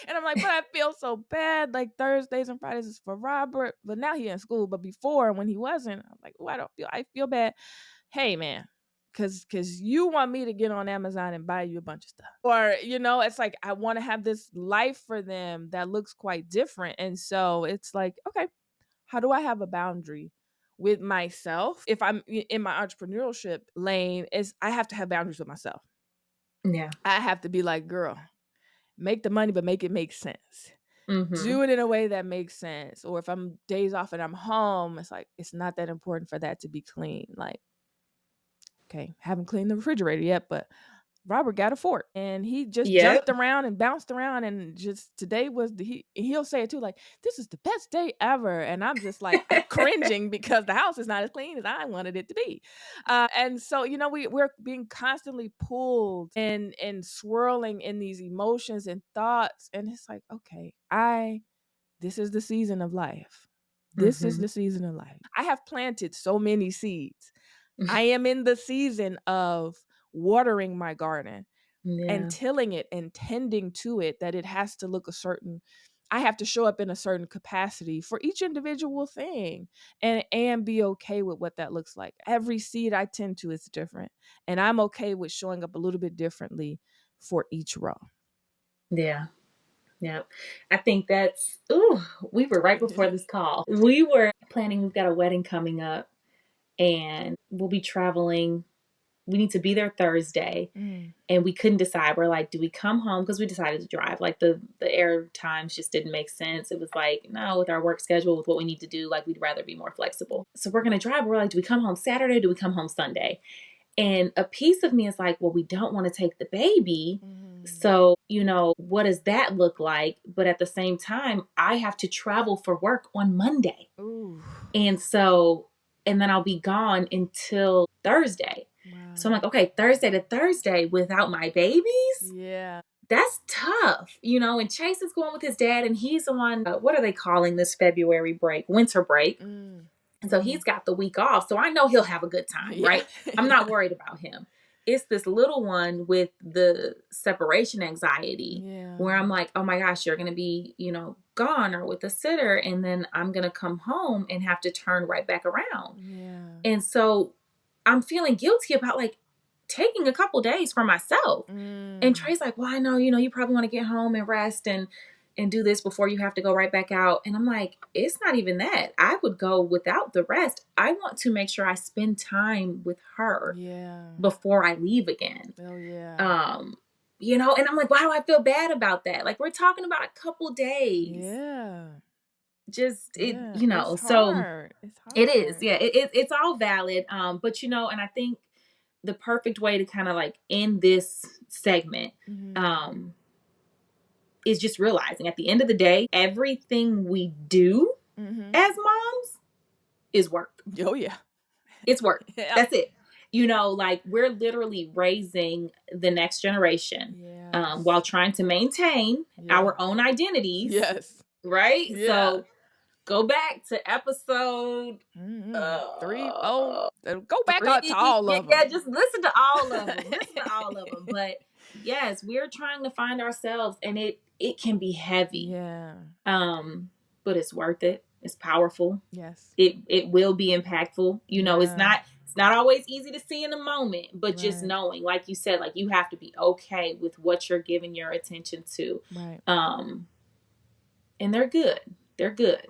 And I'm like, but I feel so bad. Like Thursdays and Fridays is for Robert, but now he in school. But before, when he wasn't, I'm like, oh, I feel bad. Hey, man, because you want me to get on Amazon and buy you a bunch of stuff, or it's like I want to have this life for them that looks quite different. And so it's like, okay, how do I have a boundary with myself? If I'm in my entrepreneurship lane, is I have to have boundaries with myself. Yeah. I have to be like, girl, make the money, but make it make sense. Mhm. Do it in a way that makes sense. Or if I'm days off and I'm home, it's like it's not that important for that to be clean. Like, okay, haven't cleaned the refrigerator yet, but Robert got a fork and he just Yep. jumped around and bounced around, and just today he'll say it too, like, this is the best day ever. And I'm just like, I'm cringing because the house is not as clean as I wanted it to be. And so, we're being constantly pulled and swirling in these emotions and thoughts. And it's like, okay, this is the season of life. This is Mhm. the season of life. I have planted so many seeds. I am in the season of watering my garden and Yeah. tilling it and tending to it, that it has to look a certain, I have to show up in a certain capacity for each individual thing, and be okay with what that looks like. Every seed I tend to is different, and I'm okay with showing up a little bit differently for each row. Yeah. Yep. I think we were right before this call. We were planning. We've got a wedding coming up and we'll be traveling. We need to be there Thursday. And we couldn't decide. We're like, do we come home? Because we decided to drive. Like the air times just didn't make sense. It was like, no, with our work schedule, with what we need to do, like we'd rather be more flexible. So we're going to drive. We're like, do we come home Saturday? Do we come home Sunday? And a piece of me is like, well, we don't want to take the baby. So, what does that look like? But at the same time, I have to travel for work on Monday. Ooh. And then I'll be gone until Thursday. Wow. So I'm like, okay, Thursday to Thursday without my babies? Yeah. That's tough, and Chase is going with his dad and he's on, what are they calling this February break? Winter break. And so he's got the week off. So I know he'll have a good time, right? I'm not worried about him. It's this little one with the separation anxiety where I'm like, oh my gosh, you're going to be, gone or with a sitter. And then I'm going to come home and have to turn right back around. Yeah. And so I'm feeling guilty about like taking a couple days for myself. And Trey's like, well, I know, you probably want to get home and rest and do this before you have to go right back out. And I'm like, it's not even that. I would go without the rest. I want to make sure I spend time with her before I leave again. Oh, yeah. And I'm like, why do I feel bad about that? Like, we're talking about a couple days. Yeah. Just, it's so hard. It's hard. it is. Yeah, it's all valid. But, and I think the perfect way to kind of like end this segment, is just realizing at the end of the day, everything we do as moms is work. Oh, yeah. It's work. Yeah. That's it. Like we're literally raising the next generation while trying to maintain our own identities. Yes. Right? Yeah. So go back to episode 3. Oh, go back up to all of them. Yeah, just listen to all of them. But yes, we're trying to find ourselves and it can be heavy. Yeah. But it's worth it. It's powerful. Yes. It will be impactful. It's not always easy to see in a moment, but just knowing, like you said, like you have to be okay with what you're giving your attention to. Right. And they're good. They're good.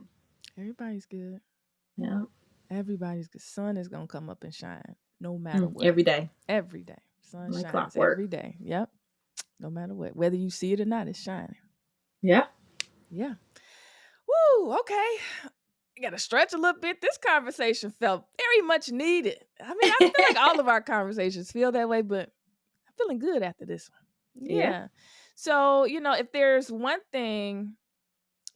Everybody's good. Yeah. Everybody's good. Sun is gonna come up and shine no matter what. Every day. Every day. Sun like shines clockwork. every day. Yep. No matter what. Whether you see it or not, it's shining. Yeah. Yeah. Woo, okay. I gotta stretch a little bit. This conversation felt very much needed. I mean, I feel like all of our conversations feel that way, but I'm feeling good after this one. Yeah. So, if there's one thing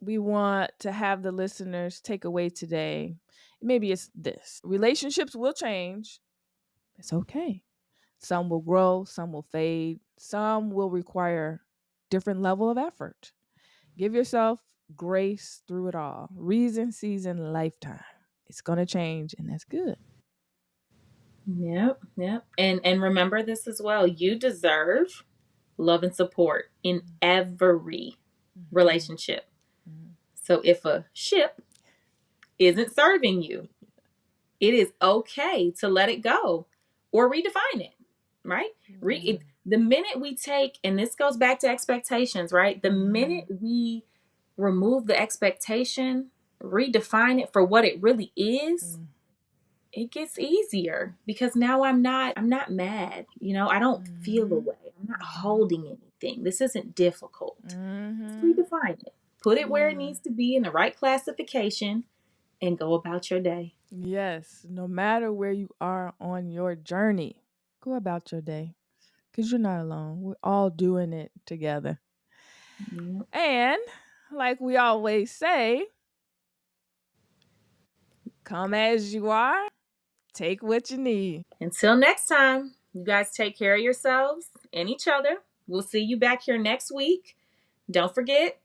we want to have the listeners take away today, maybe it's this. Relationships will change. It's okay. Some will grow, some will fade, some will require different level of effort. Give yourself grace through it all. Reason, season, lifetime. It's going to change, and that's good. Yep. And remember this as well. You deserve love and support in every relationship. So if a ship isn't serving you, it is okay to let it go or redefine it, right? The minute we take, and this goes back to expectations, right? The minute we remove the expectation, redefine it for what it really is, it gets easier because now I'm not mad. I don't feel away. I'm not holding anything. This isn't difficult. Just redefine it. Put it where it needs to be in the right classification and go about your day. Yes. No matter where you are on your journey, go about your day because you're not alone. We're all doing it together. Yep. And like we always say, come as you are, take what you need. Until next time, you guys take care of yourselves and each other. We'll see you back here next week. Don't forget,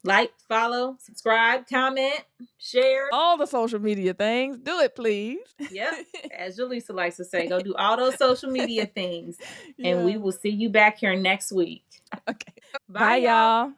like, follow, subscribe, comment, share. All the social media things. Do it, please. Yep. As Jaleesa likes to say, go do all those social media things. And we will see you back here next week. Okay. Bye, y'all.